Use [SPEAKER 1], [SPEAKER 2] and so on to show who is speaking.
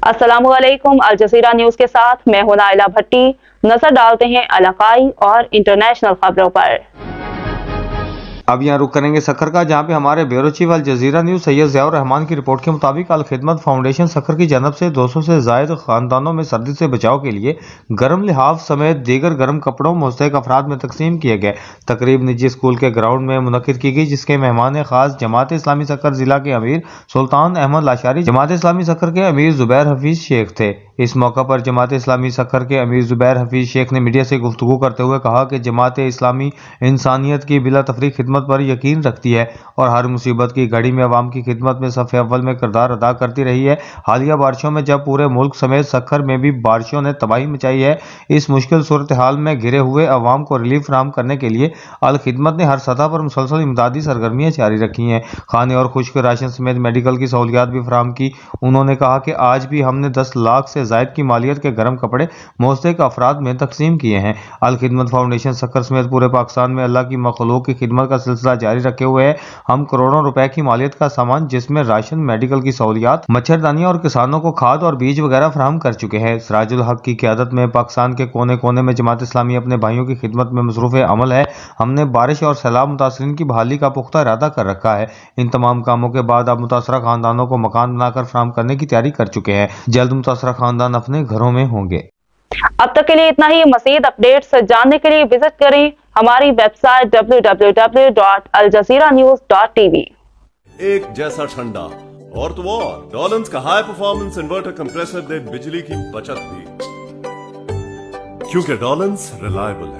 [SPEAKER 1] अस्सलामु अलैकुम। अल Jazeera news के साथ मैं हूं नाइला भट्टी। नजर डालते हैं इलाकाई और इंटरनेशनल खबरों पर।
[SPEAKER 2] अब यहाँ रुक करेंगे सक्खर का, जहाँ पे हमारे bureau chief Al Jazeera news Syed Ziaur Rahman की रिपोर्ट के मुताबिक अल खिदमत फाउंडेशन सक्खर की जानब से 200 से ज़ायद खानदानों में सर्दी से बचाव के लिए गर्म लिहाफ समेत दीगर गर्म कपड़ों मुस्तहिक अफराद में तकसीम किए गए। तकरीब निजी स्कूल के ग्राउंड में मुनक्किद की गई, जिसके मेहमान खास जमात इस्लामी सक्खर जिला के अमीर सुल्तान अहमद लाशारी, जमात इस्लामी सक्खर के अमीर जुबैर हफीज शेख थे। इस मौका पर जमात इस्लामी सक्खर के अमीर जुबैर हफीज शेख ने मीडिया से गुफ्तगू करते हुए कहा कि जमात इस्लामी इंसानियत की बिला तफरीक खिदमत पर यकीन रखती है और हर मुसीबत की घड़ी में अवाम की खिदमत में सफ़े अव्वल में किरदार अदा करती रही है। हालिया बारिशों में जब पूरे मुल्क समेत सक्खर में भी बारिशों ने तबाही मचाई है, इस मुश्किल सूरत हाल में घिरे हुए अवाम को रिलीफ फराहम करने के लिए अल खिदमत ने हर सतह पर मुसलसल इमदादी सरगर्मियाँ जारी रखी हैं। खाने और खुश्क राशन समेत मेडिकल की सहूलियात भी फराहम की। उन्होंने कहा कि आज भी हमने 10 लाख से जायद की मालियत के गर्म कपड़े मुस्तहिक अफराद में तकसीम किए हैं। अल खिदमत फाउंडेशन सक्खर समेत पूरे पाकिस्तान में अल्लाह की मखलूक की खिदमत का सिलसिला जारी रखे हुए है। हम करोड़ों रुपए की मालियत का सामान, जिसमें राशन, मेडिकल की सहूलियात, मच्छरदानियां और किसानों को खाद और बीज वगैरह फराहम कर चुके हैं। सिराजुल हक की क़यादत में पाकिस्तान के कोने कोने में जमात इस्लामी अपने भाइयों की खिदमत में मसरूफ़ अमल है। हमने बारिश और सैलाब मुतासरीन की बहाली का पुख्ता इरादा कर रखा है। इन तमाम कामों के बाद अब मुतासरा खानदानों को मकान बनाकर फराहम करने की तैयारी कर चुके हैं। जल्द मुतासरा खानदान अपने घरों में होंगे।
[SPEAKER 1] अब तक के लिए इतना ही। मज़ीद अपडेट्स जानने के लिए विजिट करें हमारी वेबसाइट www.aljazeeranews.tv।
[SPEAKER 3] एक जैसा ठंडा और तो और डॉलन्स का हाई परफॉर्मेंस इन्वर्टर कंप्रेसर दे बिजली की बचत भी, क्योंकि डॉलन्स रिलायबल है।